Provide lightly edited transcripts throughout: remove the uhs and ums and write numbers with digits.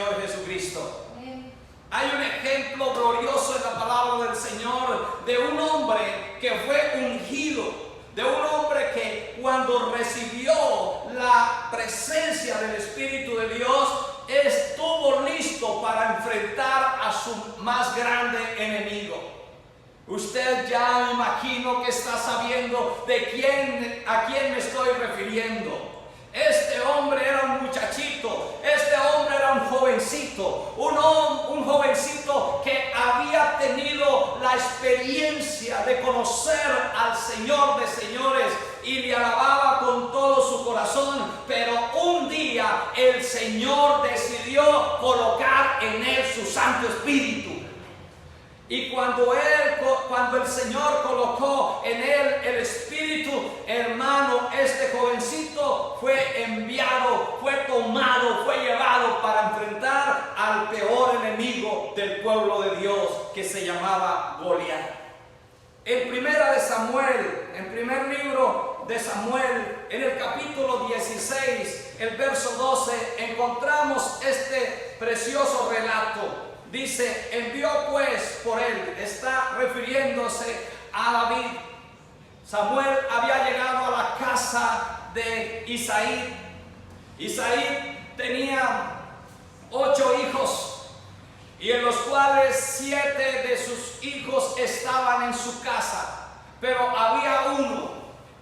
Señor Jesucristo. Hay un ejemplo glorioso en la palabra del Señor de un hombre que fue ungido, de un hombre que cuando recibió la presencia del Espíritu de Dios estuvo listo para enfrentar a su más grande enemigo. Usted ya me imagino que está sabiendo a quién me estoy refiriendo. Este hombre era un muchachito, este hombre era un jovencito, un jovencito que había tenido la experiencia de conocer al Señor de señores y le alababa con todo su corazón, pero un día el Señor decidió colocar en él su Santo Espíritu. Y cuando el Señor colocó en él el Espíritu, hermano, este jovencito fue enviado, fue tomado, fue llevado para enfrentar al peor enemigo del pueblo de Dios, que se llamaba Goliat. En primer libro de Samuel, en el capítulo 16, el verso 12, encontramos este precioso relato. Dice, envió pues por él, está refiriéndose a David. Samuel había llegado a la casa de Isaí. Isaí tenía 8 hijos, y en los cuales 7 de sus hijos estaban en su casa, pero había uno,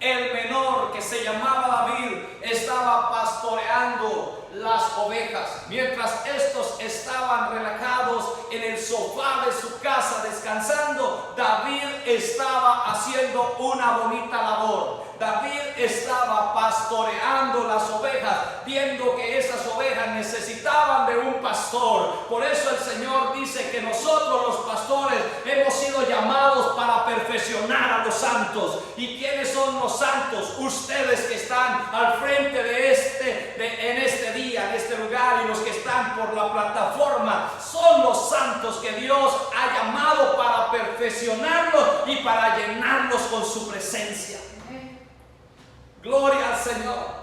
el menor, que se llamaba David, estaba pastoreando las ovejas. Mientras estos estaban relajados en el sofá de su casa descansando, David estaba haciendo una bonita labor. David estaba pastoreando las ovejas, viendo que esas ovejas necesitaban de un pastor. Por eso el Señor dice que nosotros los pastores hemos sido llamados para perfeccionar a los santos. ¿Y quiénes son los santos? Ustedes que están al frente en este día, en este lugar, y los que están por la plataforma, son los santos que Dios ha llamado para perfeccionarlos y para llenarlos con su presencia. Gloria al Señor,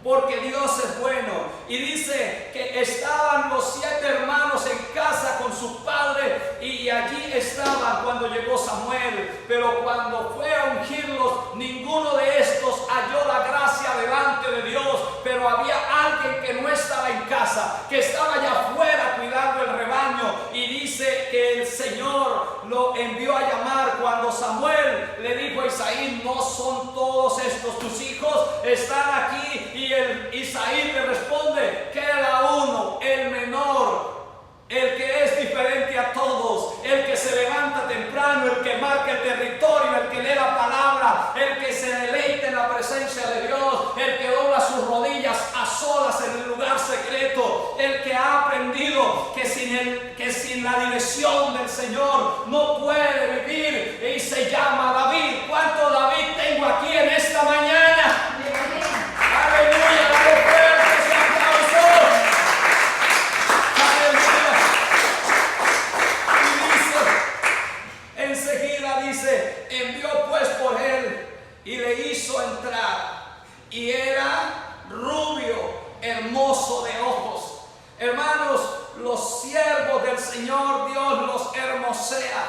porque Dios es bueno. Y dice que estaban los 7 hermanos en casa con su padre, y allí estaban cuando llegó Samuel. Pero cuando fue a ungirlos, ninguno de estos halló la gracia delante de Dios. Pero había alguien que no estaba en casa, que estaba allá afuera cuidando el rebaño. Y dice que el Señor lo envió a llamar. Cuando Samuel le dijo a Isaí, ¿no son todos estos tus hijos? Están aquí. Y Isaí le responde, queda uno, el menor, el que es diferente a todos, el que se levanta temprano, el que marca el territorio, el que lee la palabra, el que se deleita en la presencia de Dios, el que dobla sus rodillas a solas en el lugar secreto, el que ha aprendido que sin la dirección del Señor no puede vivir, y se llama David. ¿Cuánto David tengo aquí en esta mañana? Aleluya, dale fuerte ese aplauso. Aleluya. Y enseguida dice, envió pues por él y le hizo entrar. Y era rubio, hermoso de ojos. Hermanos, los siervos del Señor, Dios los hermosea.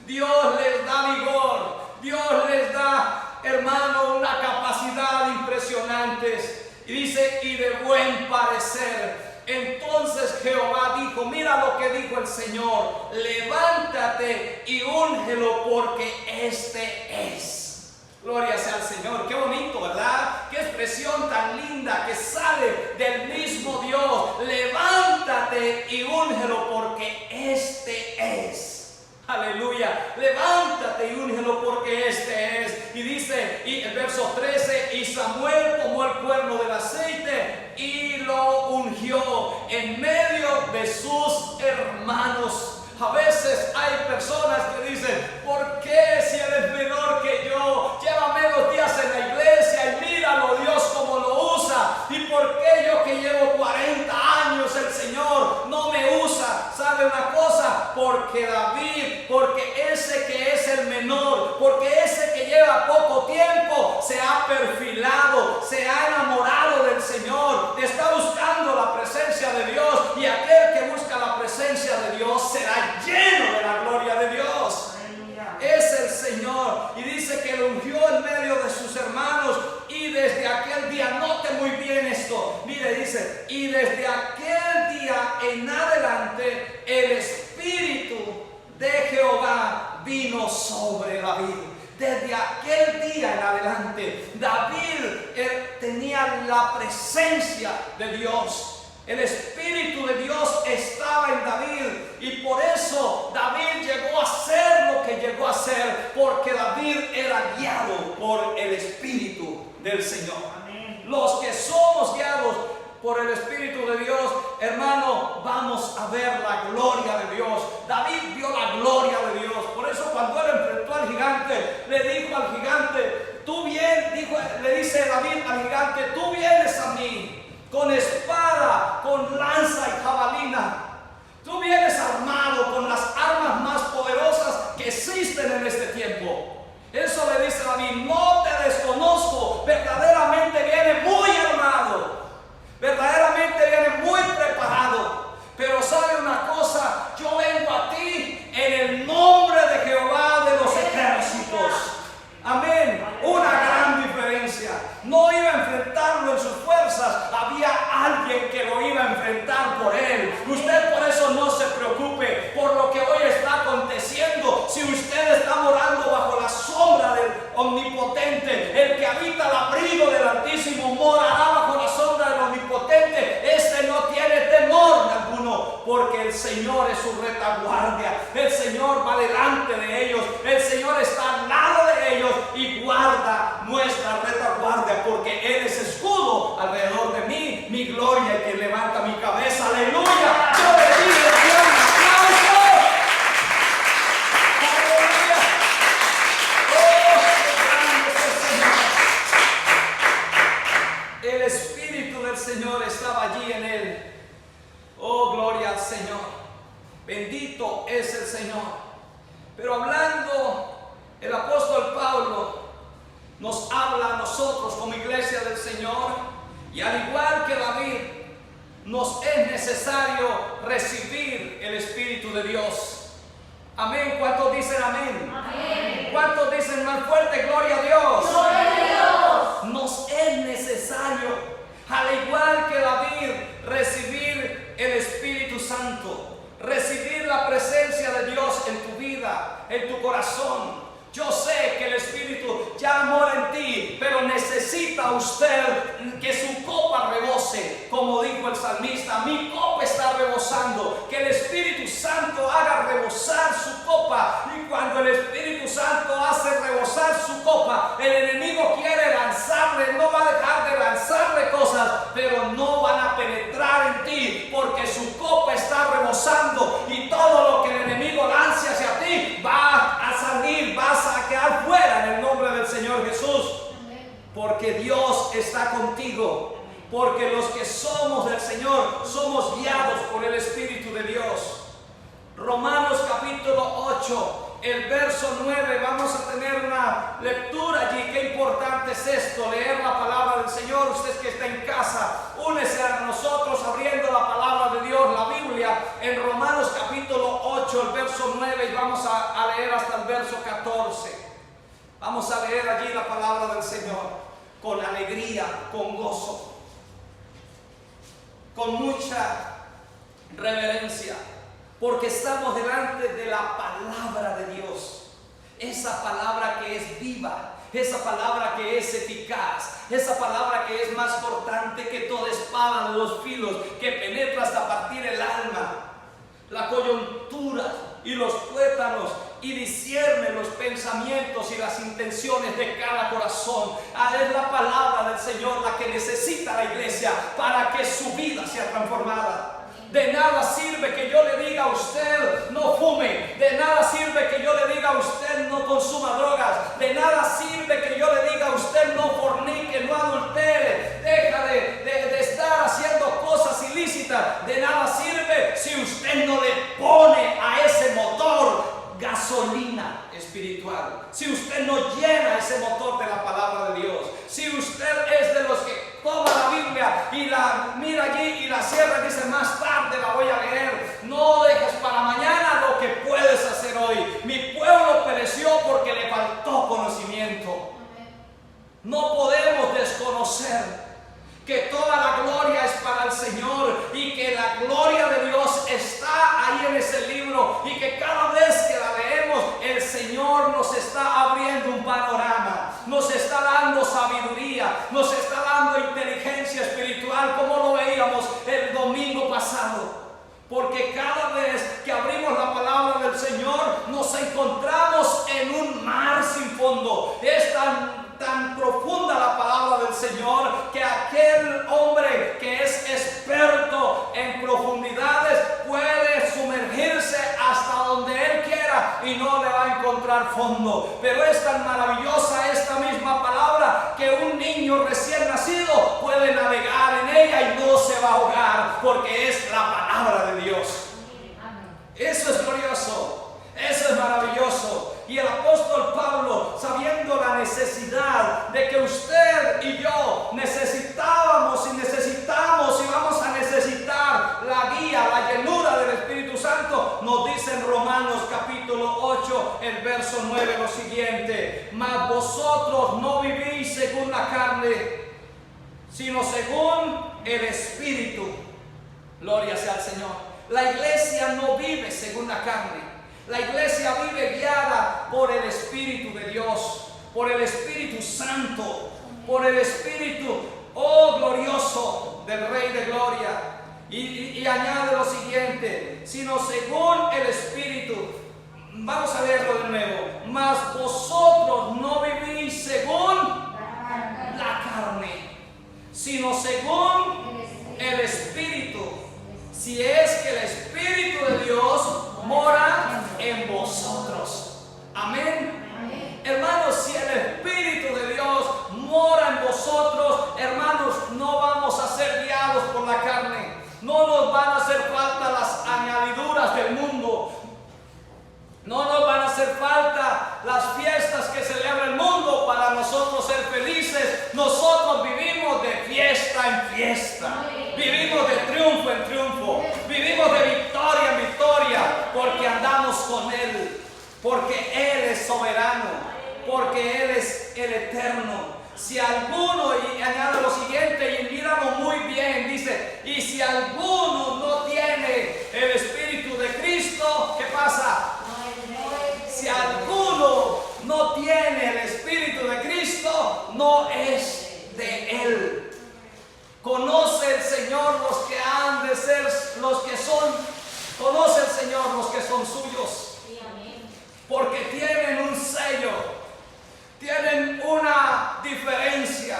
Dios les da vigor. Dios les da, hermano, una capacidad impresionante. Y dice, y de buen parecer. Entonces Jehová dijo, mira lo que dijo el Señor, levántate y úngelo, porque este es. Gloria sea al Señor. Qué bonito, ¿verdad? Qué expresión tan linda que sale del mismo Dios. Levántate y úngelo, porque este es. Aleluya, levántate y úngelo, porque este es. Y dice, y el verso 13, y Samuel tomó el cuerno del aceite y lo ungió en medio de sus hermanos. A veces hay personas que dicen, ¿por qué si él es menor que yo? Lleva menos días en la iglesia y míralo Dios como lo usa. ¿Y por qué yo que llevo 40 años el Señor no me usa? ¿Sabe una cosa? Porque David, porque ese que es el menor, porque ese que lleva poco tiempo, se ha perfilado, se ha enamorado del Señor, está buscando la presencia de Dios, y aquel que adelante el Espíritu de Jehová vino sobre David. Desde aquel día en adelante, David tenía la presencia de Dios. El Espíritu de Dios estaba en David y por eso David llegó a ser lo que llegó a ser, porque David era guiado por el Espíritu del Señor. Amén. Los que somos guiados por el Espíritu de Dios, hermano, vamos a ver la gloria de Dios. David vio la gloria de Dios. Por eso cuando él enfrentó al gigante, le dijo al gigante, le dice David al gigante, tú vienes a mí con espada, con lanza y jabalina. Tú vienes armado con las armas más poderosas que existen en este tiempo. Eso le dice David, no te desconozco, verdaderamente viene muy armado, verdaderamente viene muy preparado. Pero sabe una cosa, yo vengo a ti en el nombre de Jehová de los ejércitos. Amén. Una gran diferencia. No iba a enfrentarlo en sus fuerzas, había alguien que lo iba a enfrentar por él. Usted por eso no se preocupe por lo que hoy está aconteciendo. Si usted está morando bajo la sombra del Omnipotente, el que habita el abrigo del Altísimo morará bajo la sombra del Omnipotente. Este no tiene temor alguno, porque el Señor es su retaguardia. El Señor va delante de ellos, el Señor está al lado de ellos y guarda nuestra retaguardia, porque Él es escudo alrededor de mí, mi gloria, el que levanta mi cabeza. Aleluya. Yo le digo, Dios, un aplauso. Aleluya. Oh, qué grande es el Señor. El Espíritu del Señor estaba allí en él. Oh, gloria al Señor. Bendito es el Señor. Pero hablando, el apóstol Pablo nos habla a nosotros como iglesia del Señor, y al igual que David, nos es necesario recibir el Espíritu de Dios. Amén. ¿Cuántos dicen amén? Amén. ¿Cuántos dicen más fuerte gloria a Dios? Gloria a Dios. Nos es necesario, al igual que David, recibir el Espíritu Santo, recibir la presencia de Dios en tu vida, en tu corazón. Yo sé que el Espíritu ya mora en ti, pero necesita usted que su copa rebose, como dijo el salmista, mi copa está rebosando. Que el Espíritu Santo haga rebosar su copa, y cuando el Espíritu Santo hace rebosar su copa, el enemigo quiere lanzarle, no va a dejar de lanzarle cosas, pero no van a penetrar en ti, porque su copa está rebosando, y todo lo que el enemigo lance hacia ti va a salir, vas a quedar fuera en el nombre del Señor Jesús. Porque Dios está contigo, porque los que somos del Señor somos guiados por el Espíritu de Dios. Romanos capítulo 8, el verso 9, vamos a tener una lectura allí. Qué importante es esto, leer la palabra del Señor. Usted que está en casa, únese a nosotros abriendo la palabra de Dios, la Biblia, en Romanos capítulo 8, el verso 9, y vamos a leer hasta el verso 14. Vamos a leer allí la palabra del Señor con alegría, con gozo, con mucha reverencia, porque estamos delante de la palabra de Dios. Esa palabra que es viva, esa palabra que es eficaz, esa palabra que es más cortante que toda espada de dos filos, que penetra hasta partir el alma, la coyuntura y los tuétanos, y discierne los pensamientos y las intenciones de cada corazón. Es la palabra del Señor la que necesita la iglesia para que su vida sea transformada. De nada sirve que yo le diga a usted no fume, de nada sirve que yo le diga a usted no consuma drogas, de nada sirve que yo le diga a usted no fornique, no adultere, deja de estar haciendo cosas ilícitas. De nada sirve si usted no le pone a ese motor gasolina espiritual, si usted no llena ese motor de la palabra de Dios, si usted es de los que toma la Biblia y la mira allí y la cierra y dice más tarde la voy a leer. No dejes para mañana lo que puedes hacer hoy. Mi pueblo pereció porque le faltó libro y que cada vez que la leemos el Señor nos está abriendo un panorama, nos está dando sabiduría, nos está dando inteligencia espiritual, como lo veíamos el domingo pasado. Porque cada vez que abrimos la palabra del Señor nos encontramos en un mar sin fondo. Es tan profunda la palabra del Señor que aquel hombre que es experto en profundidades puede sumergirse hasta donde él quiera y no le va a encontrar fondo. Pero es tan maravillosa esta misma palabra que un niño recién nacido puede navegar en ella y no se va a ahogar, porque es la palabra de Dios. Eso es glorioso, eso es maravilloso. Y el apóstol Pablo, sabiendo la necesidad de que usted y yo necesitábamos y necesitamos y vamos a necesitar la guía, la llenura del Espíritu Santo, nos dice en Romanos capítulo 8, el verso 9 lo siguiente: mas vosotros no vivís según la carne, sino según el Espíritu. Gloria sea al Señor. La iglesia no vive según la carne. La iglesia vive guiada por el Espíritu de Dios, por el Espíritu Santo, por el Espíritu, oh glorioso, del Rey de Gloria. Y añade lo siguiente: sino según el Espíritu. Vamos a leerlo de nuevo. Mas vosotros no vivís según la carne, sino según el Espíritu. Si es que el Espíritu de Dios mora en vosotros. Amén. Hermanos, si el Espíritu de Dios mora en vosotros, hermanos, no vamos a ser guiados por la carne. No nos van a hacer falta las añadiduras del mundo. No nos van a hacer falta las fiestas que celebra el mundo para nosotros ser felices. Nosotros vivimos de fiesta en fiesta. Vivimos de triunfo en triunfo. Vivimos de victoria en victoria. Porque andamos con Él. Porque Él es soberano. Porque Él es el eterno. Si alguno, y añade lo siguiente, y míralo muy bien, dice: y si alguno no tiene el Espíritu de Cristo, ¿qué pasa? Si alguno no tiene el Espíritu de Cristo, no es de Él. Conoce el Señor los que han de ser, los que son, conoce el Señor los que son suyos. Porque tienen un sello, tienen una diferencia.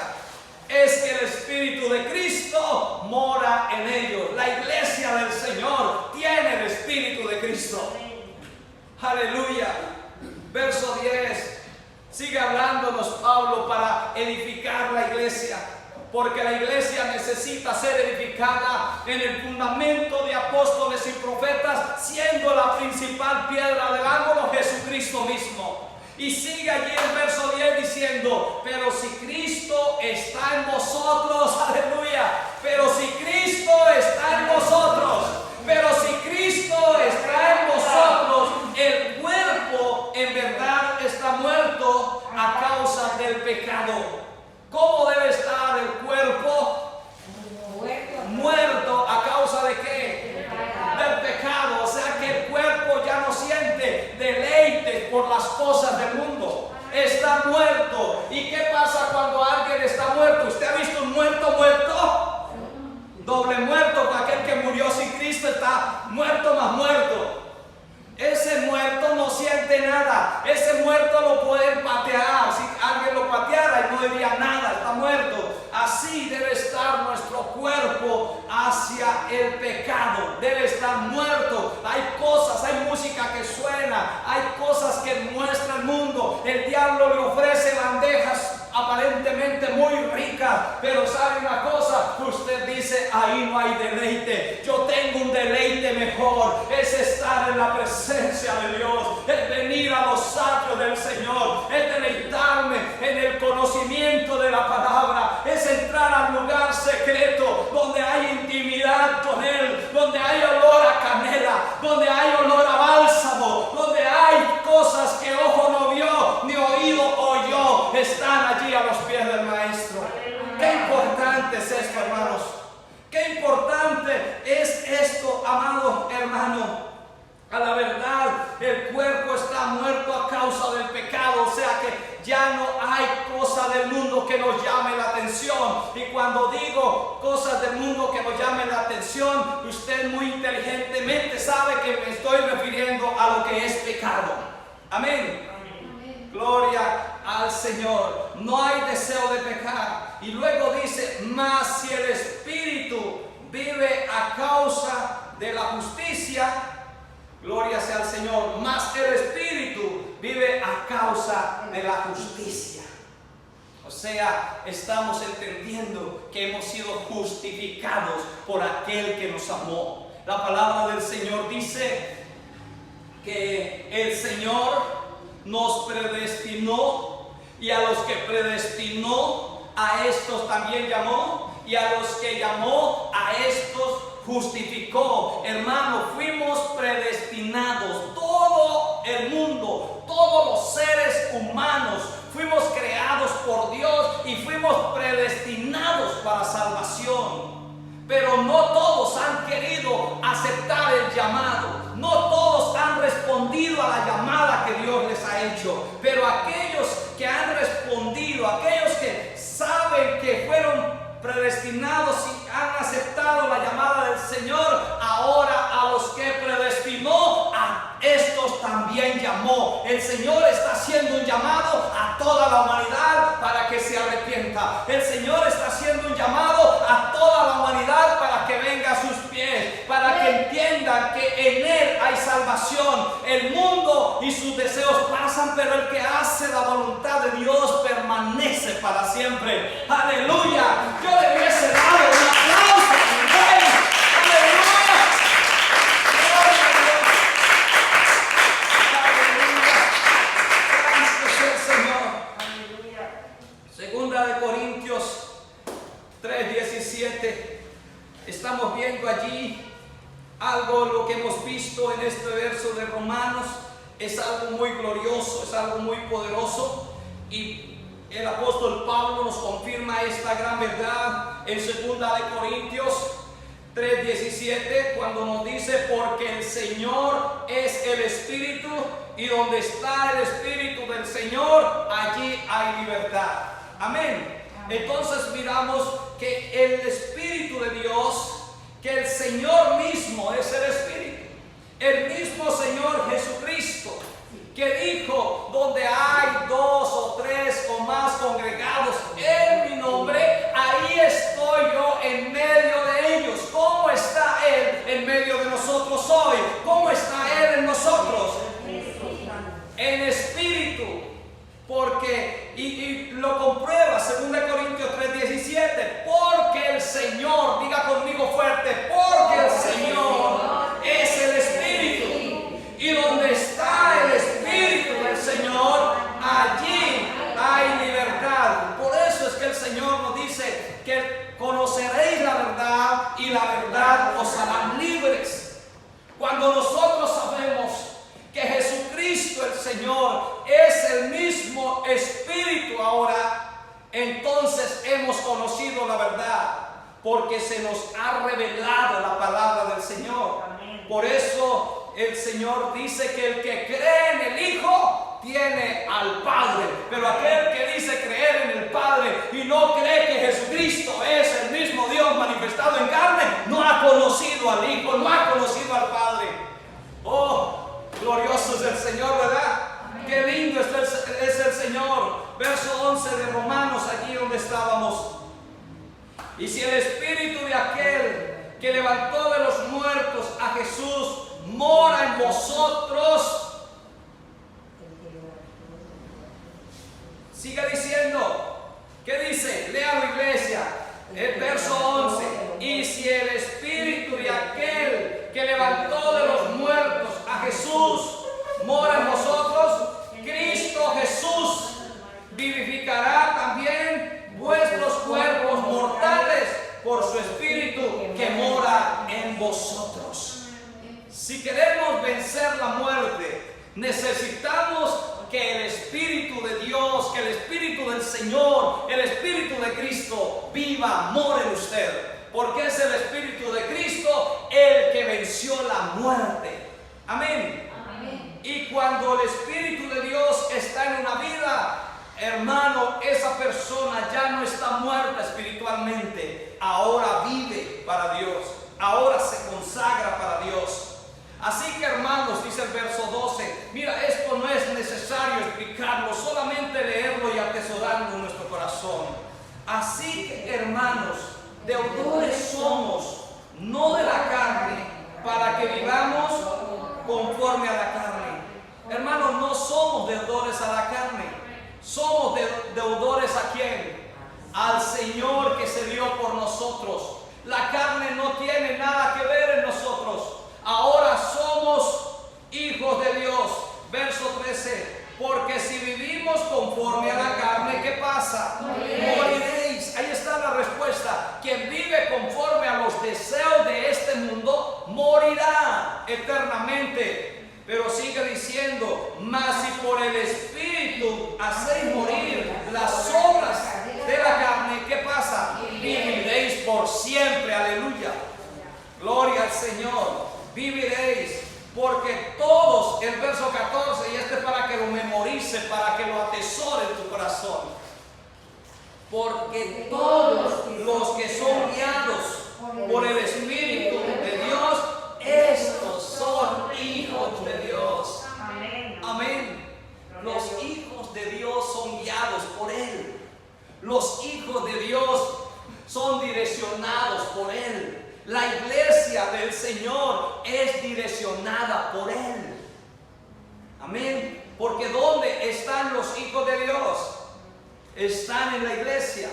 Es que el Espíritu de Cristo mora en ellos. La iglesia del Señor tiene el Espíritu de Cristo. Aleluya. Verso 10. Sigue hablándonos Pablo para edificar la iglesia. Porque la iglesia necesita ser edificada en el fundamento de apóstoles y profetas, siendo la principal piedra del ángulo Jesucristo mismo. Y sigue allí el verso 10 diciendo: pero si Cristo está en vosotros, aleluya, pero si Cristo está en vosotros, pero si Cristo está en vosotros, el cuerpo en verdad está muerto a causa del pecado. ¿Cómo debe estar el cuerpo? Muerto a causa de qué? Del pecado. O sea que el cuerpo ya no siente deleite por las cosas del mundo. Está muerto. ¿Y qué pasa cuando alguien está muerto? ¿Usted ha visto un muerto muerto? Doble muerto. Aquel que murió sin Cristo está muerto más muerto. Ese muerto no siente nada. Ese muerto lo pueden patear. Si alguien lo pateara y no diría nada, está muerto. Así debe estar nuestro cuerpo hacia el pecado. Debe estar muerto. Hay cosas, hay música que suena, hay cosas que muestra el mundo. El diablo le ofrece bandejas aparentemente muy ricas, pero sabe una cosa, usted dice: ahí no hay deleite. Yo tengo un deleite mejor, es estar en la presencia de Dios, es venir a los atrios del Señor, es deleitarme en el conocimiento de la palabra, es entrar al lugar secreto donde hay intimidad con Él, donde hay olor a canela, donde hay olor a bálsamo, donde hay cosas que ojo no vio ni oído oyó, están allí a los pies del Maestro. Qué importante es esto, hermanos. Qué importante es esto, amado hermano. A la verdad que nos llame la atención. Y cuando digo cosas del mundo que nos llamen la atención, usted muy inteligentemente sabe que me estoy refiriendo a lo que es pecado. Amén. Gloria al Señor. No hay deseo de pecar. Y luego dice, mas si el Espíritu vive a causa de la justicia, gloria sea al Señor, mas el Espíritu vive a causa de la justicia. O sea, estamos entendiendo que hemos sido justificados por aquel que nos amó. La palabra del Señor dice que el Señor nos predestinó, y a los que predestinó, a estos también llamó, y a los que llamó, a estos justificó. Hermano, fuimos predestinados. Todo el mundo, todos los seres humanos, fuimos creados por Dios y fuimos predestinados para salvación. Pero no todos han querido aceptar el llamado. No todos han respondido a la llamada que Dios les ha hecho. Pero aquellos que han respondido, aquellos que saben que fueron predestinados y han aceptado la llamada del Señor, ahora a los que predestinó, a estos también llamó. El Señor está haciendo un llamado a toda la humanidad para que se arrepienta. El Señor está haciendo un llamado a toda la humanidad para que venga a sus pies, para que entiendan que en Él hay salvación. El mundo y sus deseos pasan, pero el que hace la voluntad de Dios permanece para siempre. Aleluya. Yo le hubiese dado un aplauso a mi Rey. Aleluya. Gloria a Dios. Aleluya. Gracias al Señor. Aleluya. Segunda de Corintios 3:17. Estamos viendo allí algo, lo que hemos visto en este verso de Romanos. Es algo muy glorioso, es algo muy poderoso, y el apóstol Pablo nos confirma esta gran verdad en 2 de Corintios 3:17, cuando nos dice, porque el Señor es el Espíritu, y donde está el Espíritu del Señor, allí hay libertad. Amén. Entonces miramos que el Espíritu de Dios, que el Señor mismo es el Espíritu. El mismo Señor Jesucristo, que dijo, donde hay 2 o 3 o más congregados en mi nombre, ahí estoy yo en medio de ellos. ¿Cómo está Él en medio de nosotros hoy? ¿Cómo está Él en nosotros? En espíritu. Porque, y lo comprueba 2 Corintios 3:17, porque el Señor, diga conmigo fuerte, porque el Señor es el Espíritu, y donde está el Espíritu del Señor, allí hay libertad. Por eso es que el Señor nos dice que conoceréis la verdad, y la verdad os hará libres. Cuando nosotros sabemos que Jesucristo el Señor es el mismo Espíritu ahora, entonces hemos conocido la verdad, porque se nos ha revelado la palabra del Señor. Amén. Por eso el Señor dice que el que cree en el Hijo tiene al Padre, pero aquel que dice creer en el Padre y no cree que Jesucristo es el mismo Dios manifestado en carne, no ha conocido al Hijo, no ha conocido al Padre. Oh, glorioso es el Señor, ¿verdad? Amén. Qué lindo es el Señor. Verso 11 de Romanos, allí donde estábamos. Y si el Espíritu de aquel que levantó de los muertos a Jesús mora en vosotros, sigue diciendo, ¿qué dice? Léalo, iglesia. El verso 11. Y si el Espíritu de aquel que levantó de los muertos a Jesús mora en vosotros, Cristo Jesús vivificará también vuestros cuerpos mortales por su Espíritu que mora en vosotros. Si queremos vencer la muerte, necesitamos que el Espíritu de Dios, que el Espíritu del Señor, el Espíritu de Cristo viva, more en usted. Porque es el Espíritu de Cristo el que venció la muerte. Amén. Amén. Y cuando el Espíritu de Dios está en una vida, hermano, esa persona ya ya no está muerta espiritualmente, ahora vive para Dios, ahora se consagra para Dios. Así que hermanos, dice el verso 12, mira, esto no es necesario explicarlo, solamente leerlo y atesorarlo en nuestro corazón. Así que hermanos, deudores somos, no de la carne, para que vivamos conforme a la carne. Hermanos, no somos deudores a la carne, somos deudores ¿a quién? Al Señor que se dio por nosotros. La carne no tiene nada que ver en nosotros. Ahora somos hijos de Dios. Verso 13. Porque si vivimos conforme a la carne, ¿qué pasa? Moriréis. Ahí está la respuesta. Quien vive conforme a los deseos de este mundo, morirá eternamente. Pero sigue diciendo, mas si por el Espíritu hacéis morir las obras de la carne, ¿qué pasa? Viviréis por siempre. Aleluya. Gloria al Señor. Viviréis, porque todos, el verso 14, y este es para que lo memorice, para que lo atesore en tu corazón, porque todos los que son guiados por el Espíritu de Dios, estos son hijos de Dios. Amén. Los hijos de Dios son guiados por Él. Los hijos de Dios son direccionados por Él. La iglesia del Señor es direccionada por Él. Amén. Porque ¿dónde están los hijos de Dios? Están en la iglesia.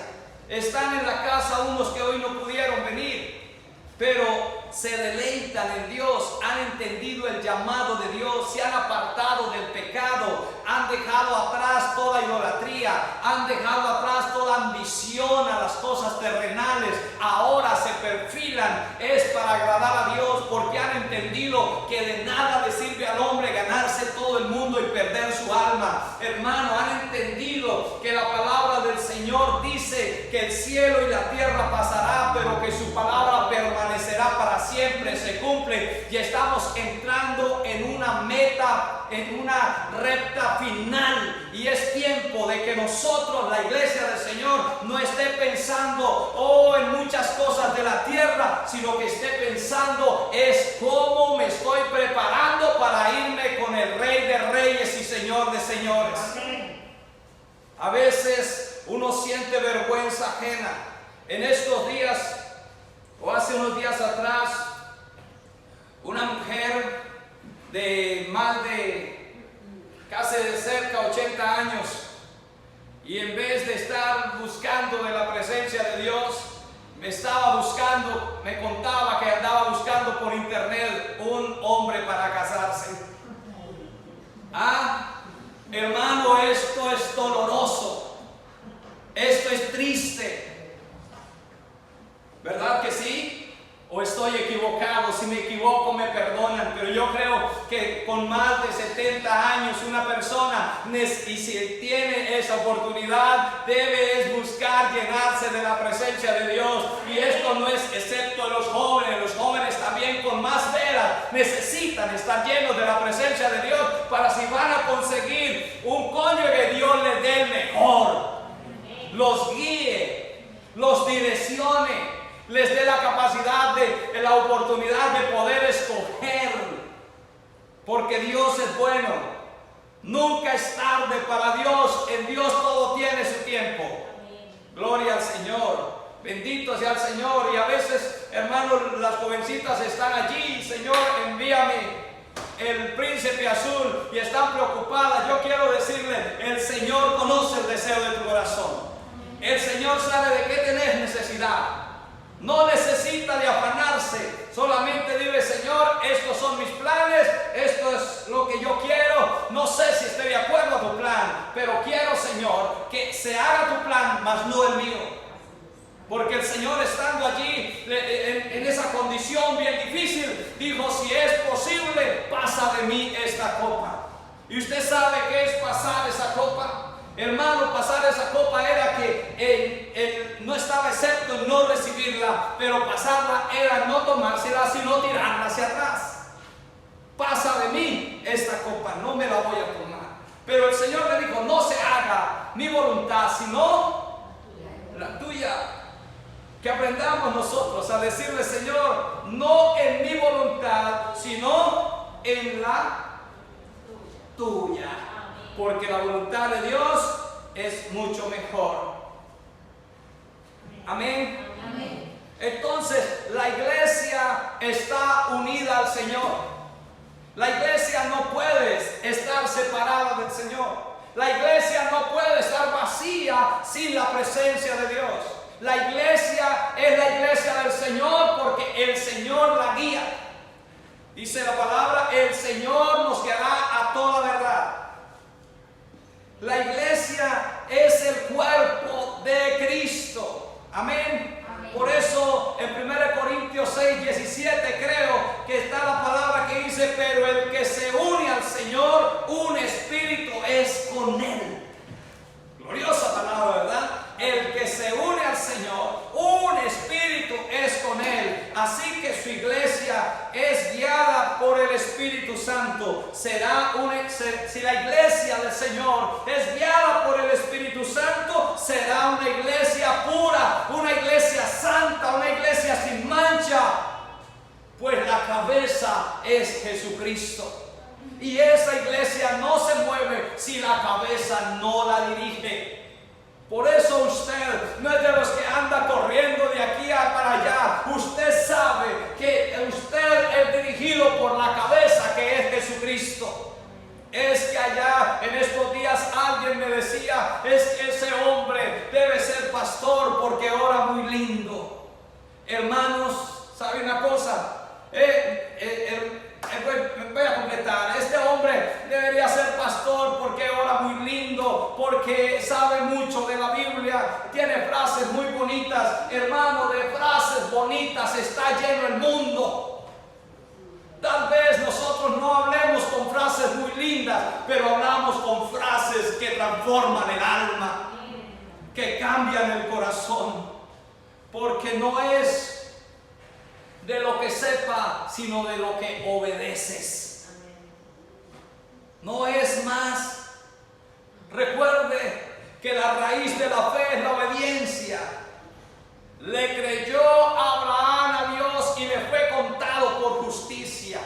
Están en la casa unos que hoy no pudieron venir, pero se deleitan en Dios, han entendido el llamado de Dios, se han apartado del pecado, han dejado atrás toda idolatría, han dejado atrás toda ambición a las cosas terrenales. Ahora se perfilan, es para agradar a Dios, porque han entendido que de nada le sirve al hombre ganarse todo el mundo y perder su alma. Hermano, han entendido que la palabra del Señor dice que el cielo y la tierra pasará, pero que su palabra permanecerá para siempre, se cumple, y estamos entrando en una meta, en una recta final, y es tiempo de que nosotros, la iglesia del Señor, no esté pensando en muchas cosas de la tierra, sino que esté pensando es cómo me estoy preparando para irme con el Rey de Reyes y Señor de Señores. A veces uno siente vergüenza ajena. En estos días, o hace unos días atrás, una mujer de más de casi de cerca 80 años, y en vez de estar buscando de la presencia de Dios, me contaba que andaba buscando por internet un hombre para casarse. Hermano, esto es doloroso, esto es triste, ¿verdad que sí? ¿O estoy equivocado? Si me equivoco me perdonan, pero yo creo que con más de 70 años una persona, y si tiene esa oportunidad, debe buscar llenarse de la presencia de Dios. Y esto no es excepto los jóvenes también con más veras necesitan estar llenos de la presencia de Dios, para si van a conseguir un cónyuge, Dios les dé el mejor, los guíe, los direccione, les dé la capacidad la oportunidad de poder escoger, porque Dios es bueno. Nunca es tarde para Dios. En Dios todo tiene su tiempo. Gloria al Señor. Bendito sea el Señor. Y a veces, hermanos, las jovencitas están allí: Señor, envíame el príncipe azul, y están preocupadas. Yo quiero decirle, el Señor conoce el deseo de tu corazón. El Señor sabe de qué tenés necesidad. No necesita de afanarse, solamente dile: Señor, estos son mis planes, esto es lo que yo quiero. No sé si estoy de acuerdo a tu plan, pero quiero, Señor, que se haga tu plan, mas no el mío. Porque el Señor, estando allí en esa condición bien difícil, dijo: si es posible, pasa de mí esta copa. ¿Y usted sabe qué es pasar esa copa? Hermano, pasar esa copa era que él no estaba excepto en no recibirla, pero pasarla era no tomársela, sino tirarla hacia atrás. Pasa de mí esta copa, no me la voy a tomar. Pero el Señor le dijo: no se haga mi voluntad, sino Que aprendamos nosotros a decirle, Señor, no en mi voluntad, sino en la tuya. Porque la voluntad de Dios es mucho mejor. Amén. Amén. Entonces, la iglesia está unida al Señor. La iglesia no puede estar separada del Señor. La iglesia no puede estar vacía sin la presencia de Dios. La iglesia es la iglesia del Señor porque el Señor la guía. Dice la palabra, el Señor nos guiará a toda verdad. La iglesia es el cuerpo de Cristo. Amén. Amén. Por eso en 1 Corintios 6:17 creo que está la palabra que dice, pero el que se une al Señor, un espíritu es con él. Gloriosa palabra, ¿verdad? El que se une al Señor, un espíritu es con él. Así que su iglesia es guiada por el Espíritu Santo. Si la iglesia del Señor es guiada por el Espíritu Santo, será una iglesia pura, una iglesia santa, una iglesia sin mancha. Pues la cabeza es Jesucristo. Y esa iglesia no se mueve si la cabeza no la dirige. Por eso usted no es de los que anda corriendo de aquí para allá. Usted sabe que usted es dirigido por la cabeza que es Jesucristo. Es que allá en estos días alguien me decía, es que ese hombre debe ser pastor porque ora muy lindo. Hermanos, ¿sabe una cosa? Voy a completar. Este hombre debería ser pastor porque ora muy lindo, porque sabe mucho de la Biblia, tiene frases muy bonitas. Hermano, de frases bonitas está lleno el mundo. Tal vez nosotros no hablemos con frases muy lindas, pero hablamos con frases que transforman el alma, que cambian el corazón, porque no es de lo que sepa, sino de lo que obedeces. No es más. Recuerde que la raíz de la fe es la obediencia. Le creyó Abraham a Dios y le fue contado por justicia.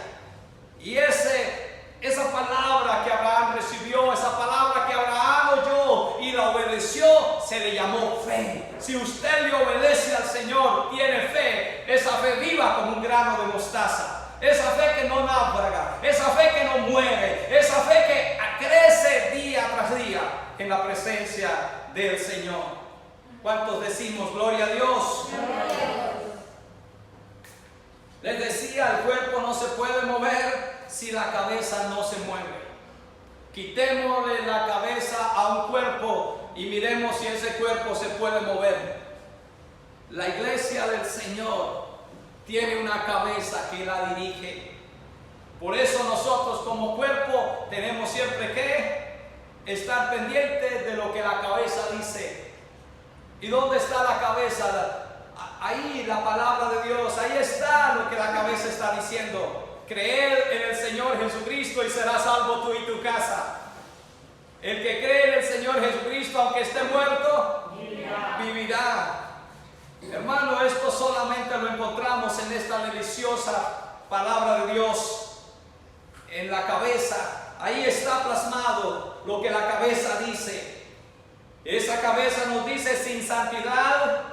Y esa palabra que Abraham recibió, esa palabra que Abraham oyó y la obedeció, se le llamó fe. Si usted le obedece al Señor, tiene fe, esa fe viva como un grano de mostaza, esa fe que no náufraga, esa fe que no muere, esa fe que crece día tras día en la presencia del Señor. ¿Cuántos decimos gloria a Dios? Gloria a Dios. Les decía, el cuerpo no se puede mover si la cabeza no se mueve. Quitémosle la cabeza a un cuerpo y miremos si ese cuerpo se puede mover. La iglesia del Señor tiene una cabeza que la dirige. Por eso nosotros como cuerpo tenemos siempre que estar pendientes de lo que la cabeza dice. ¿Y dónde está la cabeza? Ahí la palabra de Dios, ahí está lo que la cabeza está diciendo. Creer en el Señor Jesucristo y serás salvo tú y tu casa. El que cree en el Señor Jesucristo, aunque esté muerto, vivirá. Hermano, esto solamente lo encontramos en esta deliciosa palabra de Dios. En la cabeza, ahí está plasmado lo que la cabeza dice. Esa cabeza nos dice, sin santidad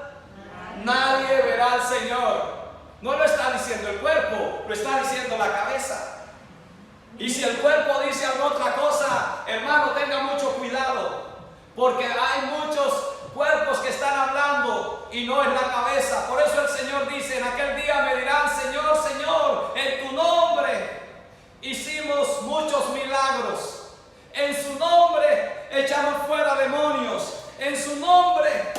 nadie verá al Señor. No lo está diciendo el cuerpo, lo está diciendo la cabeza. Y si el cuerpo dice alguna otra cosa, hermano, tenga mucho cuidado, porque hay muchos cuerpos que están hablando y no es la cabeza. Por eso el Señor dice, en aquel día me dirán, Señor, Señor, en tu nombre hicimos muchos milagros, en su nombre echamos fuera demonios, en su nombre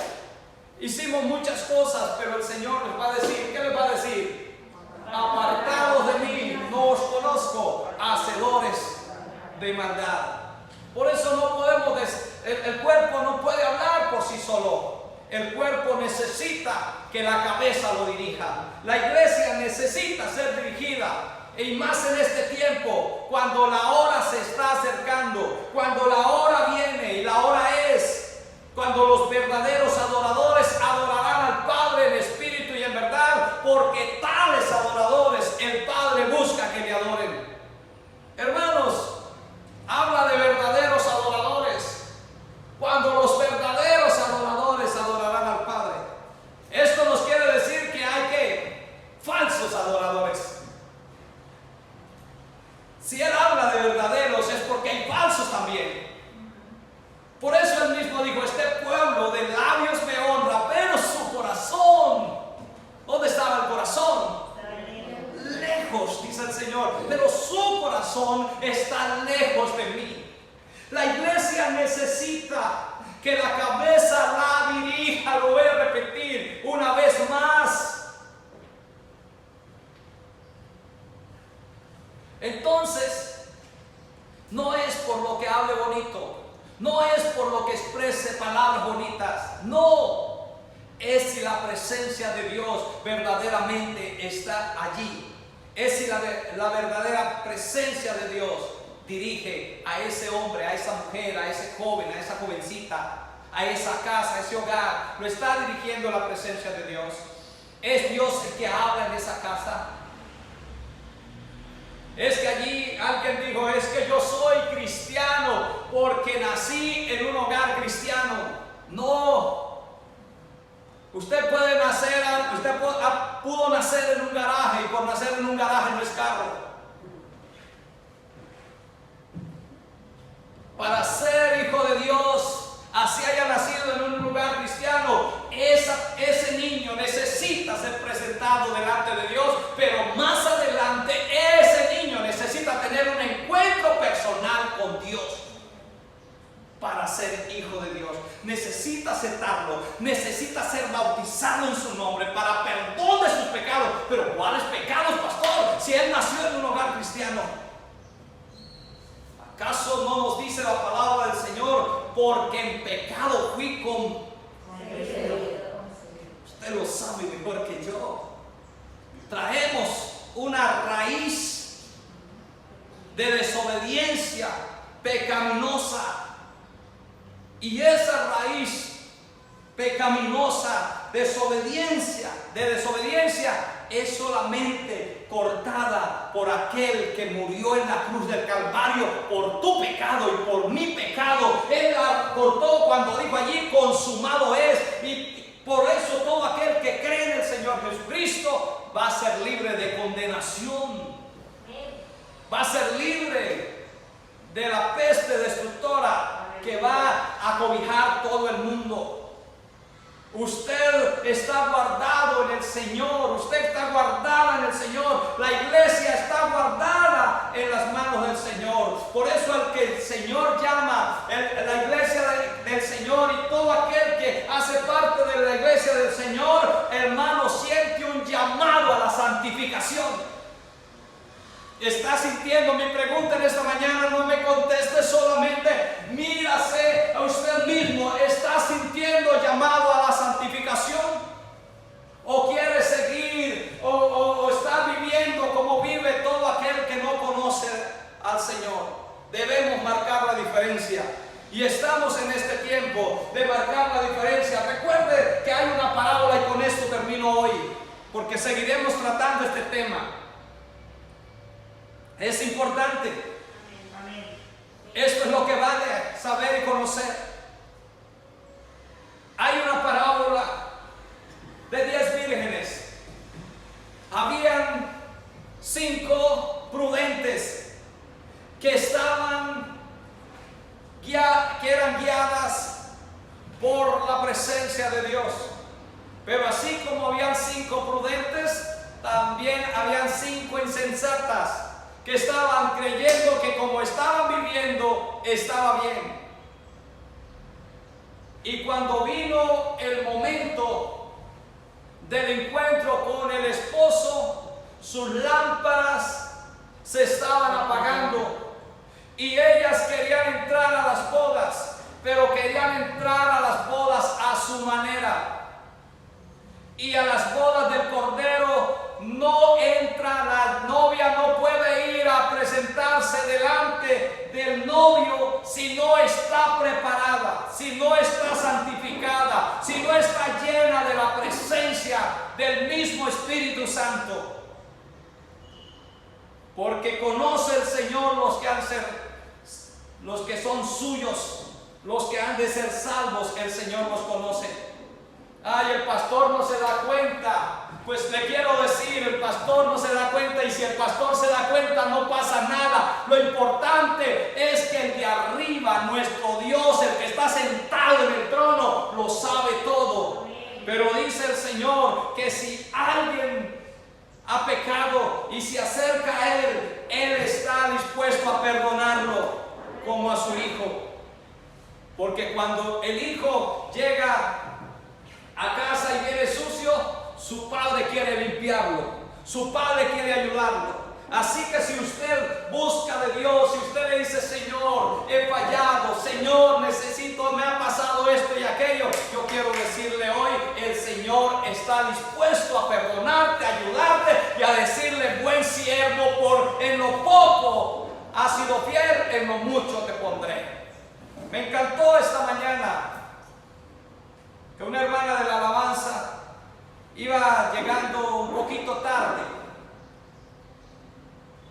hicimos muchas cosas. Pero el Señor les va a decir, ¿qué les va a decir? Apartados de mí, no os conozco, hacedores de maldad. Por eso no podemos, el cuerpo no puede hablar por sí solo. El cuerpo necesita que la cabeza lo dirija. La iglesia necesita ser dirigida. Y más en este tiempo, cuando la hora se está acercando, cuando la hora viene y la hora es cuando los verdaderos adoradores adorarán al Padre en espíritu habla de verdaderos es porque hay falsos también. Por eso él mismo dijo, este pueblo de labios me honra, pero su corazón, ¿dónde estaba el corazón? Lejos, dice el Señor, pero su corazón está lejos de mí. La iglesia necesita que la cabeza la dirija, lo voy a repetir una vez más. Entonces, no es por lo que hable bonito, no es por lo que exprese palabras bonitas, no, es si la presencia de Dios verdaderamente está allí, es si la verdadera presencia de Dios dirige a ese hombre, a esa mujer, a ese joven, a esa jovencita, a esa casa, a ese hogar. Lo está dirigiendo la presencia de Dios. Es Dios el que habla en esa casa. Es que allí alguien dijo, es que yo soy cristiano porque nací en un hogar cristiano. No. Usted puede nacer, pudo nacer en un garaje, y por nacer en un garaje no es carro. Para ser hijo de Dios, así haya nacido en un lugar cristiano, ese niño necesita ser presentado delante de Dios, pero más adelante ese niño necesita tener un encuentro personal con Dios para ser hijo de Dios. Necesita aceptarlo, necesita ser bautizado en su nombre para perdón de sus pecados. Pero ¿cuáles pecados, pastor? Si él nació en un hogar cristiano. ¿Acaso no nos dice la palabra del Señor? Porque en pecado fui con... Usted lo sabe mejor que yo. Traemos una raíz de desobediencia pecaminosa. Y esa raíz pecaminosa, de desobediencia, es solamente cortada por aquel que murió en la cruz del Calvario por tu pecado y por mi pecado. Él la cortó cuando dijo allí, consumado es. Y por eso todo aquel que cree en el Señor Jesucristo va a ser libre de condenación. Va a ser libre de la peste destructora que va a cobijar todo el mundo. Usted está guardado en el Señor, usted está guardada en el Señor, la iglesia está guardada en las manos del Señor. Por eso el que el Señor llama, la iglesia del Señor, y todo aquel que hace parte de la iglesia del Señor, hermano, siente un llamado a la santificación. ¿Está sintiendo? Mi pregunta en esta mañana, no me conteste solamente, mírase a usted mismo. ¿Está sintiendo llamado a la santificación? ¿O quiere seguir o está viviendo como vive todo aquel que no conoce al Señor? Debemos marcar la diferencia. Y estamos en este tiempo de marcar la diferencia. Recuerde que hay una parábola, y con esto termino hoy, porque seguiremos tratando este tema. Es importante. Esto es lo que vale saber y conocer. Hay una parábola de 10 vírgenes. Habían 5 prudentes que eran guiadas por la presencia de Dios. Pero así como habían 5 prudentes, también habían 5 insensatas que estaban creyendo que como estaban viviendo estaba bien. Y cuando vino el momento del encuentro con el esposo, sus lámparas se estaban apagando y ellas querían entrar a las bodas, pero querían entrar a las bodas a su manera. Y a las bodas del Cordero no entra, la novia no puede ir a presentarse delante del novio si no está preparada, si no está santificada, si no está llena de la presencia del mismo Espíritu Santo. Porque conoce el Señor los que son suyos, los que han de ser salvos, el Señor los conoce. Ay, el pastor no se da cuenta pues le quiero decir, el pastor no se da cuenta, y si el pastor se da cuenta no pasa nada. Lo importante es que el de arriba, nuestro Dios, el que está sentado en el trono, lo sabe todo. Pero dice el Señor que si alguien ha pecado y se acerca a Él, Él está dispuesto a perdonarlo como a su hijo. Porque cuando el hijo llega a casa y viene sucio, su padre quiere limpiarlo, su padre quiere ayudarlo. Así que si usted busca de Dios, si usted le dice: Señor, he fallado, Señor, necesito, me ha pasado esto y aquello, yo quiero decirle hoy, el Señor está dispuesto a perdonarte, a ayudarte y a decirle: buen siervo, en lo poco has sido fiel, en lo mucho te pondré. Me encantó esta mañana que una hermana de la alabanza iba llegando un poquito tarde.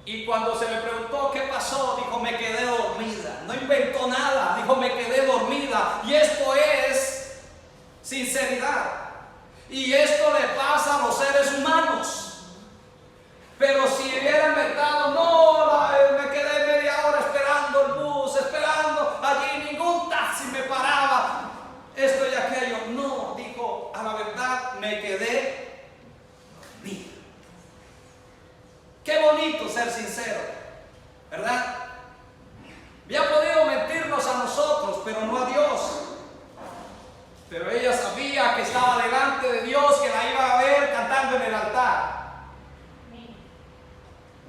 Y cuando se le preguntó qué pasó, dijo: me quedé dormida. No inventó nada, dijo: me quedé dormida. Y esto es sinceridad. Y esto le pasa a los seres humanos. Pero si hubiera inventado: no, me quedé media hora esperando el bus, esperando allí, ningún taxi me paraba, esto y aquello. No, dijo: a la verdad, me quedé dormida. Qué bonito ser sincero, ¿verdad? Había podido mentirnos a nosotros, pero no a Dios. Pero ella sabía que estaba delante de Dios, que la iba a ver cantando en el altar.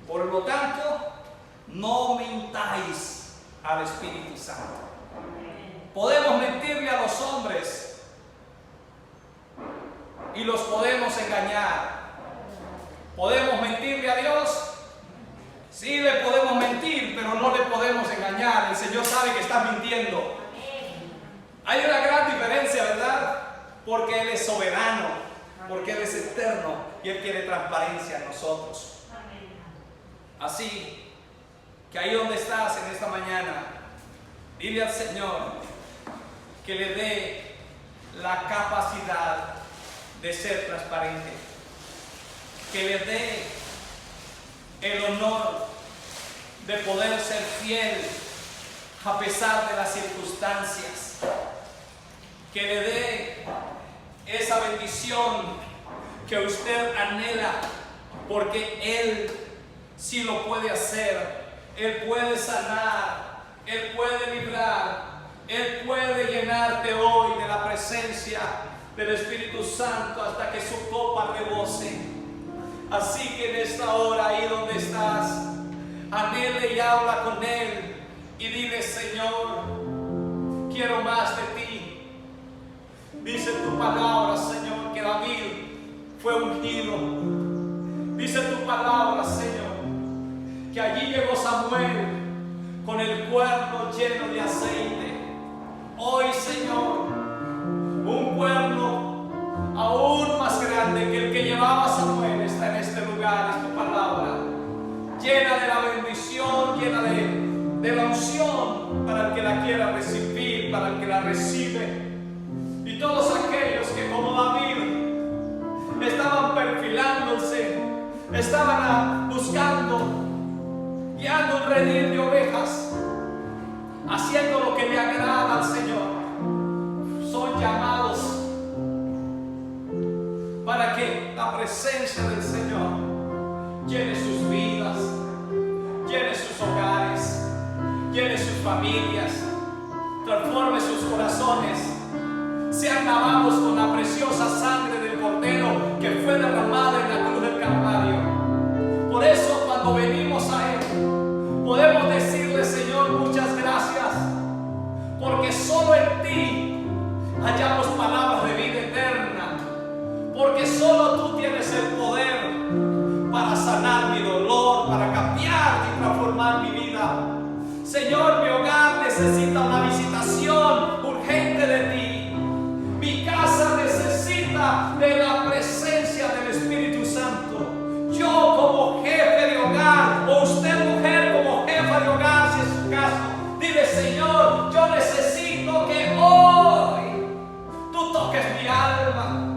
Por lo tanto, no mintáis al Espíritu Santo. Podemos mentirle a los hombres y los podemos engañar. ¿Podemos mentirle a Dios? Sí, le podemos mentir, pero no le podemos engañar. El Señor sabe que está mintiendo. Hay una gran diferencia, ¿verdad? Porque Él es soberano, porque Él es eterno y Él quiere transparencia en nosotros. Así que ahí donde estás en esta mañana, dile al Señor que le dé la capacidad de ser transparente, que le dé el honor de poder ser fiel a pesar de las circunstancias, que le dé esa bendición que usted anhela, porque Él sí lo puede hacer. Él puede sanar, Él puede librar, Él puede llenarte hoy de la presencia del Espíritu Santo hasta que su copa rebose. Así que en esta hora, ahí donde estás, anhele y habla con Él y dile: Señor, quiero más de ti. Dice tu palabra, Señor, que David fue ungido. Dice tu palabra, Señor, que allí llegó Samuel con el cuerno lleno de aceite. Hoy, Señor, un cuerno aún más grande que el que llevaba Samuel está en este lugar. Es tu palabra, llena de la bendición, llena de la unción para el que la quiera recibir, para el que la recibe. Y todos aquellos que, como David, estaban perfilándose, estaban buscando, guiando un redil de ovejas, haciendo lo que le agrada al Señor, son llamados para que la presencia del Señor llene sus vidas, llene sus hogares, llene sus familias, transforme sus corazones, sean lavados con la preciosa sangre del Cordero que fue derramada en la cruz del Calvario. Por eso, cuando venimos a Él, podemos decirle: Señor, muchas gracias, porque solo en ti hallamos palabras de vida eterna, porque solo tú tienes el poder para sanar mi dolor, para cambiar y transformar mi vida. Señor, mi hogar necesita una visitación urgente de ti. Mi casa necesita de la presencia del Espíritu Santo. Yo, como jefe de hogar, o usted, mujer, como jefa de hogar, si es su caso, dile: Señor, yo necesito que hoy tú toques mi alma,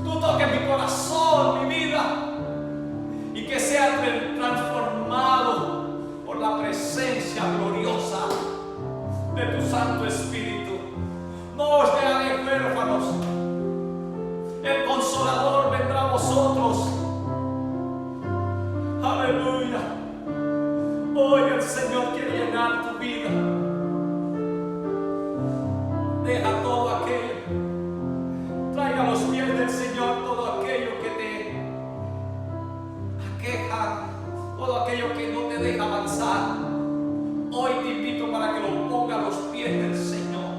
tú toques mi corazón, mi vida. gloriosa de tu Santo Espíritu. No os dejaré huérfanos. El Consolador vendrá a vosotros. Aleluya. Hoy el Señor quiere llenar tu vida. Deja todo aquello. Traiga a los pies del Señor todo aquello que te aqueja, todo aquello que no te deja avanzar. Hoy te invito para que lo ponga a los pies del Señor.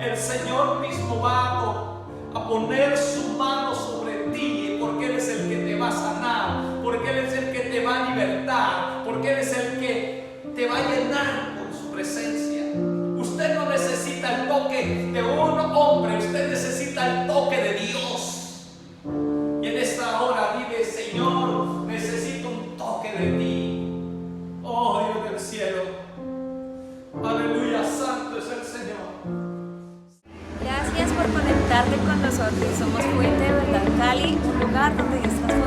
El Señor mismo va a poner su mano sobre ti, porque Él es el que te va a sanar, porque Él es el que te va a libertar, porque Él es el que te va a llenar con su presencia. Usted no necesita el toque de un hombre, usted necesita el toque de Dios. Y en esta hora dile: Señor, necesito un toque de ti. Oh Dios del cielo, aleluya, santo es el Señor. Gracias por conectarte con nosotros. Somos Fuente de Verdad Cali, un lugar donde Dios transforma